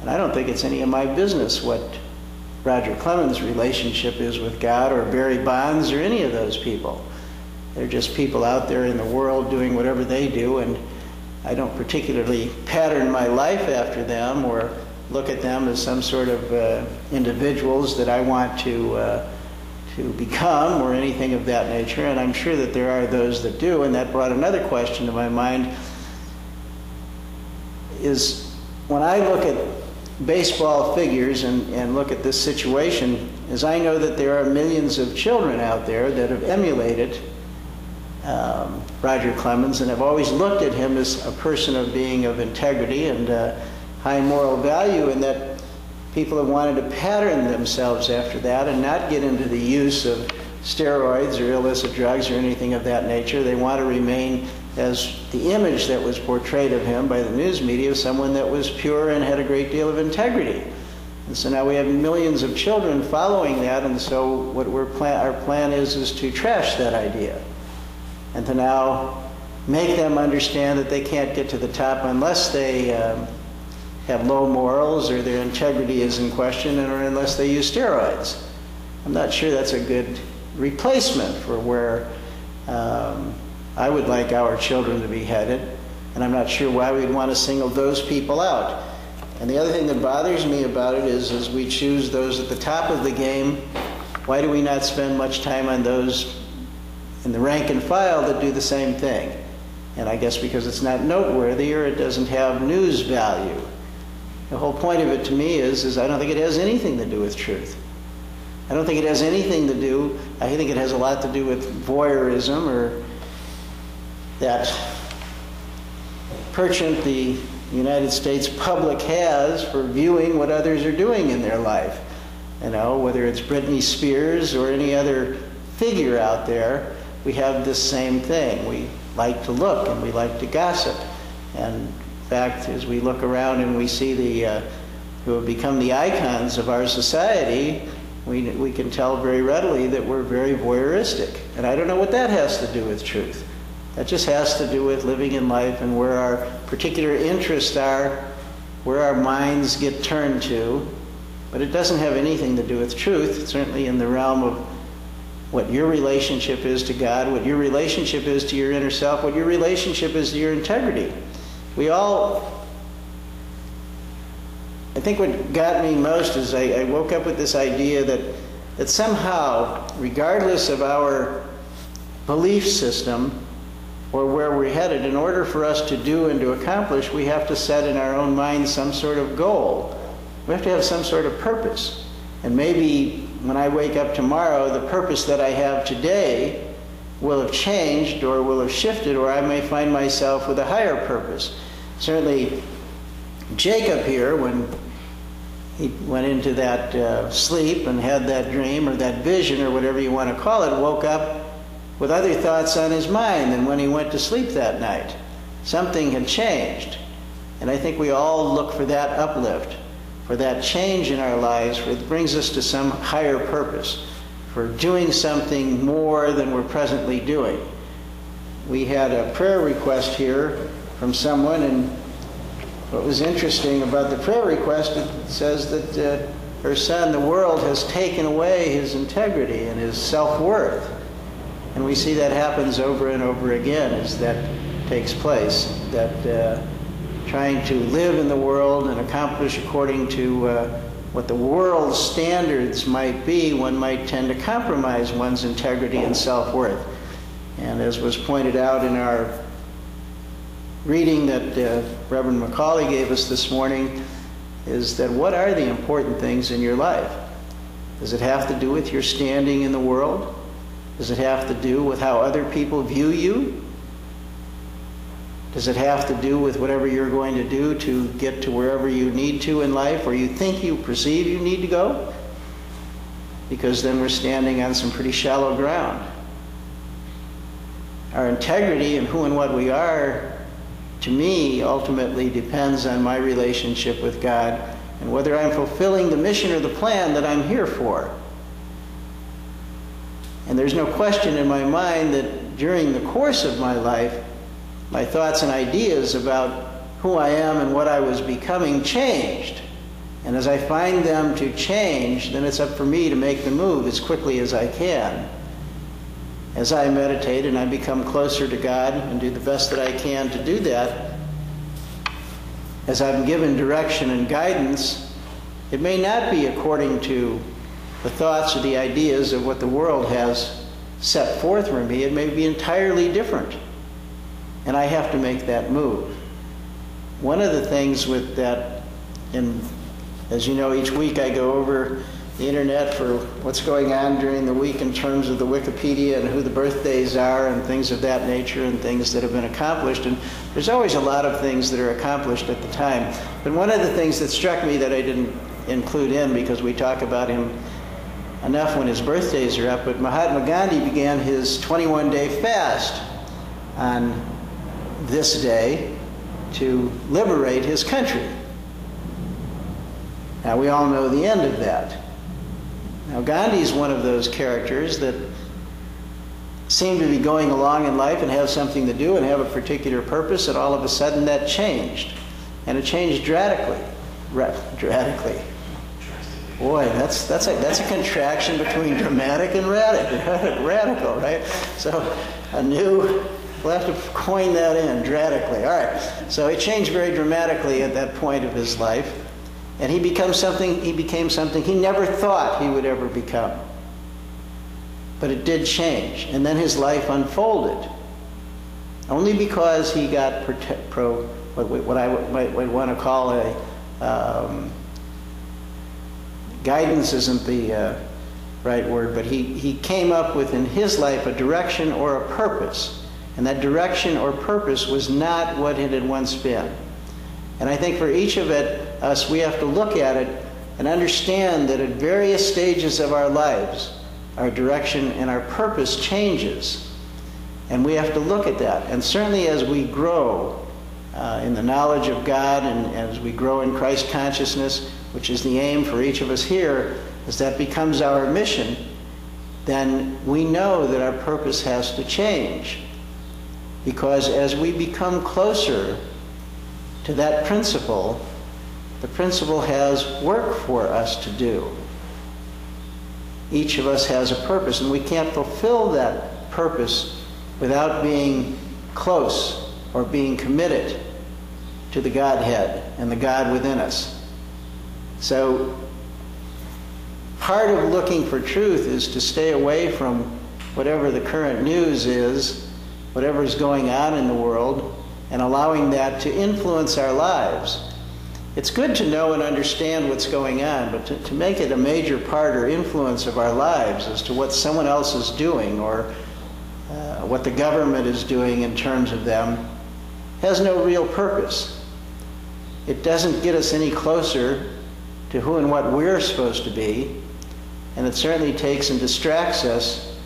And I don't think it's any of my business what Roger Clemens' relationship is with God, or Barry Bonds, or any of those people. They're just people out there in the world doing whatever they do, and I don't particularly pattern my life after them or look at them as some sort of individuals that I want to become or anything of that nature. And I'm sure that there are those that do, and that brought another question to my mind, is when I look at baseball figures and look at this situation, is I know that there are millions of children out there that have emulated Roger Clemens and have always looked at him as a person of being of integrity and high moral value, and that people have wanted to pattern themselves after that and not get into the use of steroids or illicit drugs or anything of that nature. They want to remain as the image that was portrayed of him by the news media, of someone that was pure and had a great deal of integrity. And so now we have millions of children following that, and so what our plan is to trash that idea and to now make them understand that they can't get to the top unless they have low morals or their integrity is in question, or unless they use steroids. I'm not sure that's a good replacement for where I would like our children to be headed, and I'm not sure why we'd want to single those people out. And the other thing that bothers me about it is, as we choose those at the top of the game, why do we not spend much time on those in the rank and file that do the same thing? And I guess because it's not noteworthy or it doesn't have news value. The whole point of it to me is I don't think it has anything to do with truth. I don't think it has anything to do, I think it has a lot to do with voyeurism, or that penchant the United States public has for viewing what others are doing in their life. You know, whether it's Britney Spears or any other figure out there, we have this same thing. We like to look and we like to gossip. And in fact, as we look around and we see the who have become the icons of our society, we can tell very readily that we're very voyeuristic. And I don't know what that has to do with truth. That just has to do with living in life and where our particular interests are, where our minds get turned to. But it doesn't have anything to do with truth, certainly in the realm of what your relationship is to God, what your relationship is to your inner self, what your relationship is to your integrity. I think what got me most is I woke up with this idea that somehow, regardless of our belief system or where we're headed, in order for us to do and to accomplish, we have to set in our own minds some sort of goal. We have to have some sort of purpose. And maybe when I wake up tomorrow, the purpose that I have today will have changed or will have shifted, or I may find myself with a higher purpose. Certainly, Jacob here, when he went into that sleep and had that dream or that vision or whatever you want to call it, woke up with other thoughts on his mind than when he went to sleep that night. Something had changed. And I think we all look for that uplift, for that change in our lives, for it brings us to some higher purpose, for doing something more than we're presently doing. We had a prayer request here from someone, and what was interesting about the prayer request, it says that her son, the world, has taken away his integrity and his self-worth. And we see that happens over and over again as that takes place, that trying to live in the world and accomplish according to what the world's standards might be, one might tend to compromise one's integrity and self-worth. And as was pointed out in our reading that Reverend Macaulay gave us this morning, is that what are the important things in your life? Does it have to do with your standing in the world? Does it have to do with how other people view you? Does it have to do with whatever you're going to do to get to wherever you need to in life, or you think you perceive you need to go? Because then we're standing on some pretty shallow ground. Our integrity and who and what we are, to me, ultimately depends on my relationship with God and whether I'm fulfilling the mission or the plan that I'm here for. And there's no question in my mind that during the course of my life, my thoughts and ideas about who I am and what I was becoming changed. And as I find them to change, then it's up for me to make the move as quickly as I can. As I meditate and I become closer to God and do the best that I can to do that, as I'm given direction and guidance, it may not be according to the thoughts or the ideas of what the world has set forth for me. It may be entirely different. And I have to make that move. One of the things with that, as you know, each week I go over the internet for what's going on during the week in terms of the Wikipedia and who the birthdays are and things of that nature and things that have been accomplished. And there's always a lot of things that are accomplished at the time. But one of the things that struck me that I didn't include in, because we talk about him enough when his birthdays are up, but Mahatma Gandhi began his 21-day fast on this day to liberate his country. Now, we all know the end of that. Now, Gandhi is one of those characters that seem to be going along in life and have something to do and have a particular purpose, and all of a sudden that changed. And it changed dramatically. Dramatically. Boy, that's a contraction between dramatic and radical, right? So we'll have to coin that in, dramatically. All right. So it changed very dramatically at that point of his life. And he became something he never thought he would ever become. But it did change. And then his life unfolded. Only because he got what I might want to call guidance isn't the right word, but he came up with in his life a direction or a purpose. And that direction or purpose was not what it had once been. And I think for each of us, we have to look at it and understand that at various stages of our lives, our direction and our purpose changes. And we have to look at that. And certainly as we grow in the knowledge of God and as we grow in Christ consciousness, which is the aim for each of us here, as that becomes our mission, then we know that our purpose has to change. Because as we become closer to that principle, the principle has work for us to do. Each of us has a purpose, and we can't fulfill that purpose without being close or being committed to the Godhead and the God within us. So part of looking for truth is to stay away from whatever the current news is, whatever is going on in the world, and allowing that to influence our lives. It's good to know and understand what's going on, but to make it a major part or influence of our lives as to what someone else is doing or what the government is doing in terms of them has no real purpose. It doesn't get us any closer to who and what we're supposed to be, and it certainly takes and distracts us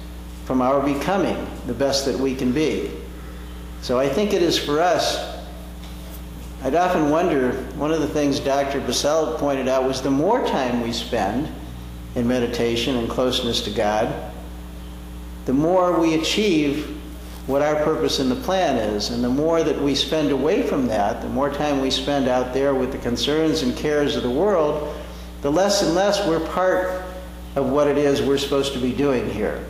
from our becoming the best that we can be. So I think it is for us, I'd often wonder, one of the things Dr. Bassell pointed out was the more time we spend in meditation and closeness to God, the more we achieve what our purpose in the plan is. And the more that we spend away from that, the more time we spend out there with the concerns and cares of the world, the less and less we're part of what it is we're supposed to be doing here.